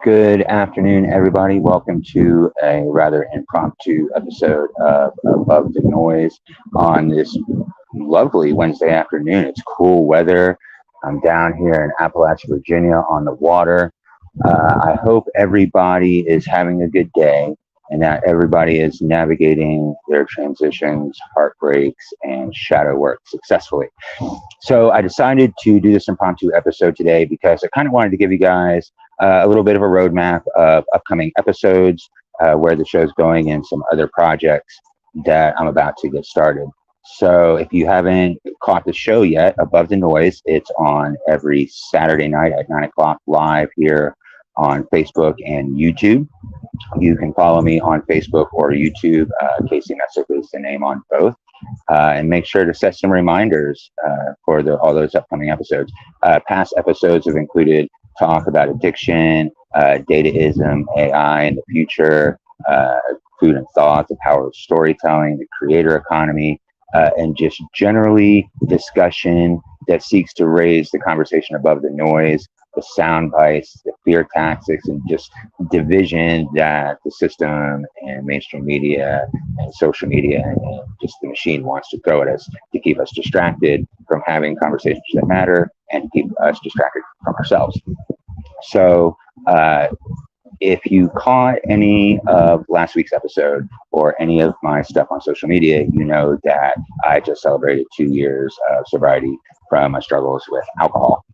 Good afternoon, everybody. Welcome to a rather impromptu episode of Above the Noise on this lovely Wednesday afternoon. It's cool weather. I'm down here in Appalachia, Virginia on the water. I hope everybody is having a good day and that everybody is navigating their transitions, heartbreaks, and shadow work successfully. So I decided to do this impromptu episode today because I kind of wanted to give you guys a little bit of a roadmap of upcoming episodes, where the show's going, and some other projects that I'm about to get started. So if you haven't caught the show yet, Above the Noise, it's on every Saturday night at 9 o'clock live here on Facebook and YouTube. You can follow me on Facebook or YouTube. Casey Messick is the name on both. And make sure to set some reminders for all those upcoming episodes. Past episodes have included talk about addiction, dataism, AI in the future, food and thought, the power of storytelling, the creator economy, and just generally discussion that seeks to raise the conversation above the noise, the sound bites, the fear tactics, and just division that the system and mainstream media and social media and just the machine wants to throw at us to keep us distracted from having conversations that matter and keep us distracted from ourselves. So, if you caught any of last week's episode or any of my stuff on social media, you know that I just celebrated 2 years of sobriety from my struggles with alcohol.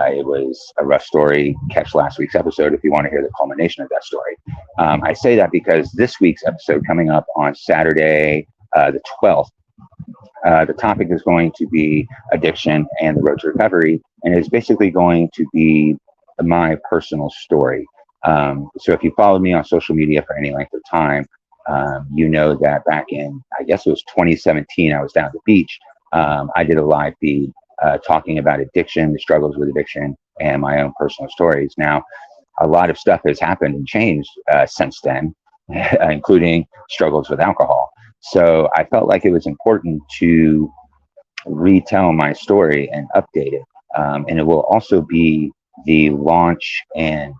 It was a rough story. Catch last week's episode if you want to hear the culmination of that story. I say that because this week's episode coming up on Saturday, the 12th, the topic is going to be addiction and the road to recovery, and it's basically going to be my personal story. So if you followed me on social media for any length of time, you know that back in, I guess it was 2017, I was down at the beach. I did a live feed talking about addiction, the struggles with addiction, and my own personal stories. Now, a lot of stuff has happened and changed since then, including struggles with alcohol. So I felt like it was important to retell my story and update it. And it will also be the launch and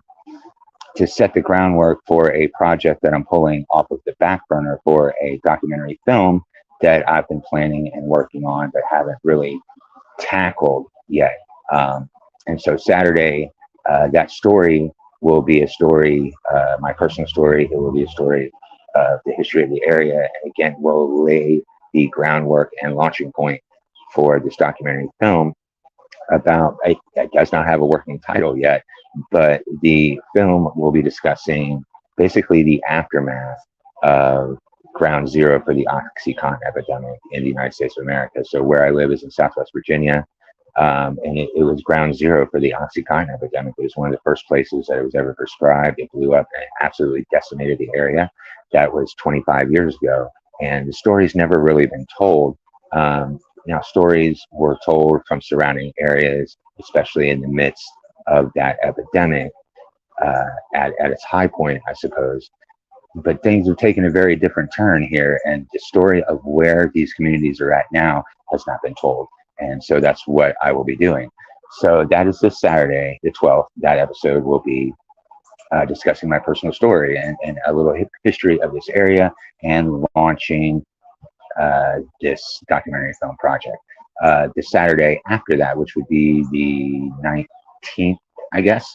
to set the groundwork for a project that I'm pulling off of the back burner for a documentary film that I've been planning and working on, but haven't really tackled yet. And so Saturday, that story will be a story, my personal story. It will be a story of the history of the area. And again, will lay the groundwork and launching point for this documentary film about, it does not have a working title yet, but the film will be discussing basically the aftermath of ground zero for the OxyContin epidemic in the United States of America. So where I live is in Southwest Virginia, and it was ground zero for the OxyContin epidemic. It was one of the first places that it was ever prescribed. It blew up and absolutely decimated the area. That was 25 years ago, and the story's never really been told. Now, stories were told from surrounding areas, especially in the midst of that epidemic, at its high point, I suppose. But things have taken a very different turn here, and the story of where these communities are at now has not been told. And so that's what I will be doing. So that is this Saturday, the 12th. That episode will be discussing my personal story and a little history of this area and launching this documentary film project. The Saturday after that, which would be the 19th, I guess.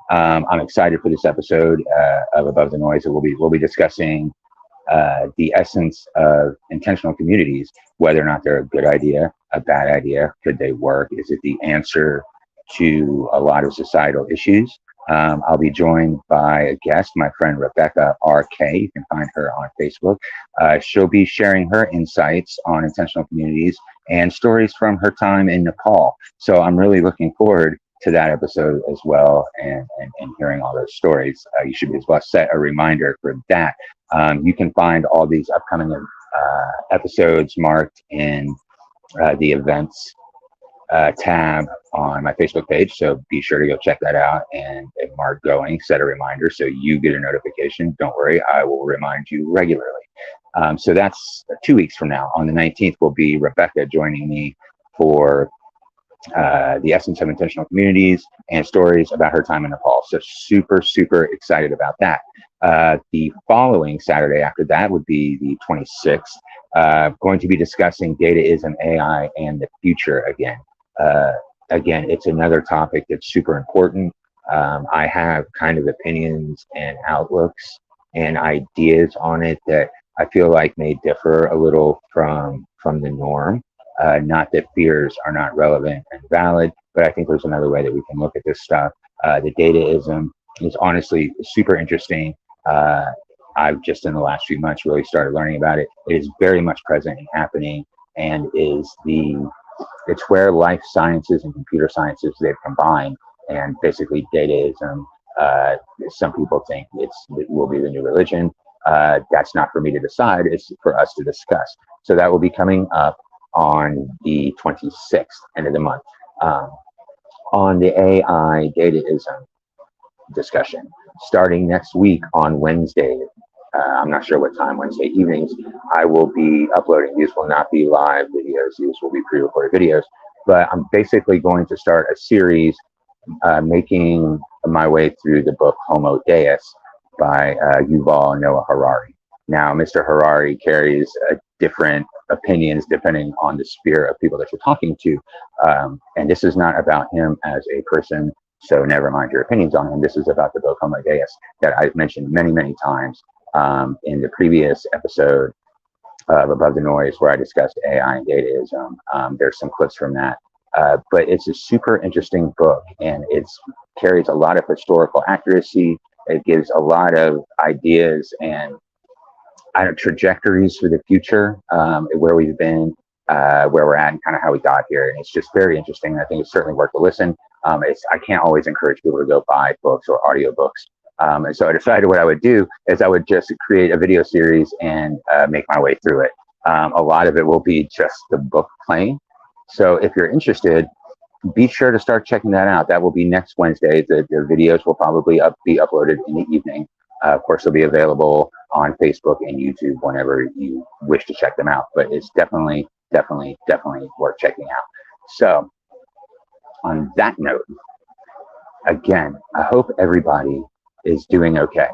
I'm excited for this episode of Above the Noise. We'll be discussing the essence of intentional communities, whether or not they're a good idea, a bad idea, could they work? Is it the answer to a lot of societal issues? I'll be joined by a guest, my friend Rebecca RK. You can find her on Facebook. She'll be sharing her insights on intentional communities and stories from her time in Nepal. So I'm really looking forward to that episode as well, and hearing all those stories. You should be as well set a reminder for that. You can find all these upcoming episodes marked in the events tab on my Facebook page. So be sure to go check that out and mark going, set a reminder so you get a notification. Don't worry, I will remind you regularly. So that's 2 weeks from now. On the 19th will be Rebecca joining me for the essence of intentional communities and stories about her time in Nepal. So super, super excited about that. The following Saturday after that would be the 26th. Going to be discussing dataism, AI, and the future again. Again, it's another topic that's super important. I have kind of opinions and outlooks and ideas on it that I feel like may differ a little from the norm. Not that fears are not relevant and valid, but I think there's another way that we can look at this stuff. The dataism is honestly super interesting. I've just in the last few months really started learning about it. It is very much present and happening, and it's where life sciences and computer sciences they've combined, and basically dataism. Some people think it will be the new religion. That's not for me to decide. It's for us to discuss. So that will be coming up on the 26th, end of the month. On the AI dataism discussion, starting next week on Wednesday, I'm not sure what time, Wednesday evenings, I will be uploading. These will not be live videos. These will be pre-recorded videos. But I'm basically going to start a series making my way through the book Homo Deus by Yuval Noah Harari. Now, Mr. Harari carries different opinions depending on the sphere of people that you're talking to. And this is not about him as a person, so never mind your opinions on him. This is about the book Homo Deus that I've mentioned many, many times in the previous episode of Above the Noise, where I discussed AI and dataism. There's some clips from that. But it's a super interesting book, and it carries a lot of historical accuracy. It gives a lot of ideas and trajectories for the future, where we've been, where we're at, and kind of how we got here. And it's just very interesting. I think it's certainly worth a listen. I can't always encourage people to go buy books or audiobooks. And so I decided what I would do is I would just create a video series and make my way through it. A lot of it will be just the book playing. So if you're interested, be sure to start checking that out. That will be next Wednesday. The videos will probably be uploaded in the evening. Of course, they'll be available on Facebook and YouTube whenever you wish to check them out. But it's definitely worth checking out. So on that note, again, I hope everybody is doing okay.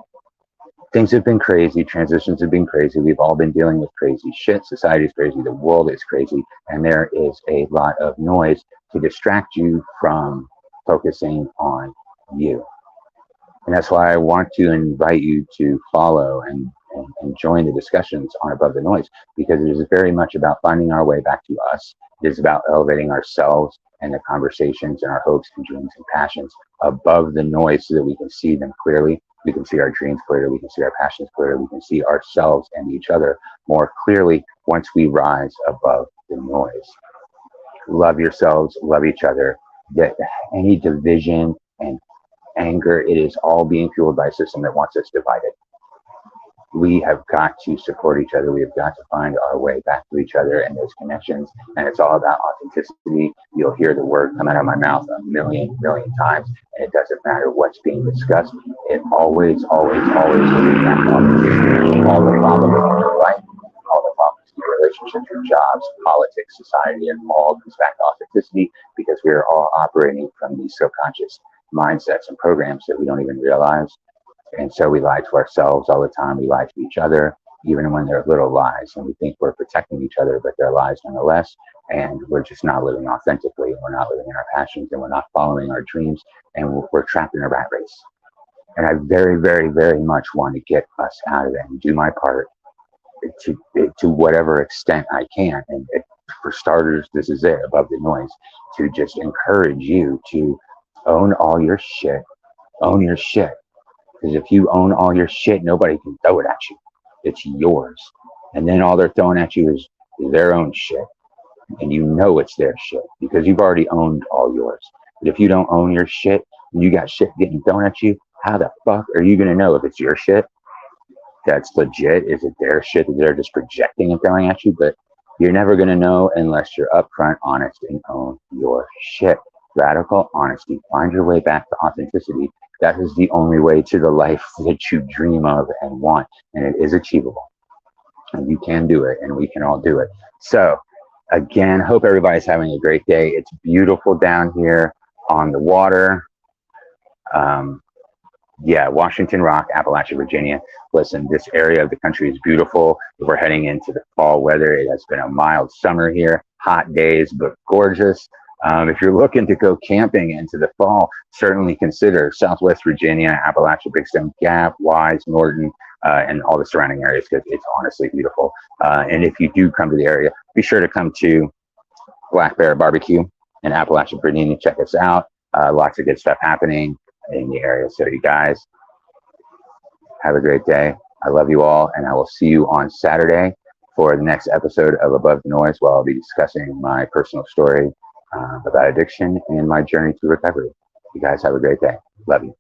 Things have been crazy. Transitions have been crazy. We've all been dealing with crazy shit. Society is crazy. The world is crazy. And there is a lot of noise to distract you from focusing on you. And that's why I want to invite you to follow and join the discussions on Above the Noise, because it is very much about finding our way back to us. It is about elevating ourselves and the conversations and our hopes and dreams and passions above the noise so that we can see them clearly. We can see our dreams clearly. We can see our passions clearly. We can see ourselves and each other more clearly once we rise above the noise. Love yourselves, love each other. That any division and anger, it is all being fueled by a system that wants us divided. We have got to support each other. We have got to find our way back to each other and those connections. And it's all about authenticity. You'll hear the word come out of my mouth a million times, and it doesn't matter what's being discussed. It always will be back to authenticity. All the problems in your life, all the problems in your relationships, your jobs, politics, society, and all comes back to authenticity, because we are all operating from these subconscious mindsets and programs that we don't even realize. And so we lie to ourselves all the time. We lie to each other, even when they're little lies. And we think we're protecting each other, but they're lies nonetheless. And we're just not living authentically. And we're not living in our passions, and we're not following our dreams. And we're trapped in a rat race. And I very much want to get us out of it and do my part to whatever extent I can. And for starters, this is it, Above the Noise, to just encourage you to own all your shit. Own your shit. Because if you own all your shit, nobody can throw it at you. It's yours. And then all they're throwing at you is their own shit. And you know it's their shit because you've already owned all yours. But if you don't own your shit and you got shit getting thrown at you, how the fuck are you going to know if it's your shit that's legit? Is it their shit that they're just projecting and throwing at you? But you're never going to know unless you're upfront, honest, and own your shit. Radical honesty. Find your way back to authenticity. That is the only way to the life that you dream of and want, and it is achievable. and you can do it, and we can all do it. So, again, hope everybody's having a great day. It's beautiful down here on the water. Um, yeah, Washington Rock, Appalachia, Virginia. Listen, this area of the country is beautiful. We're heading into the fall weather. It has been a mild summer here, hot days, but gorgeous. If you're looking to go camping into the fall, certainly consider Southwest Virginia, Appalachia, Big Stone Gap, Wise, Norton, and all the surrounding areas because it's honestly beautiful. And if you do come to the area, be sure to come to Black Bear Barbecue in Appalachia, Virginia. Check us out. Lots of good stuff happening in the area. So you guys have a great day. I love you all, and I will see you on Saturday for the next episode of Above the Noise, where I'll be discussing my personal story about addiction and my journey to recovery. You guys have a great day. Love you.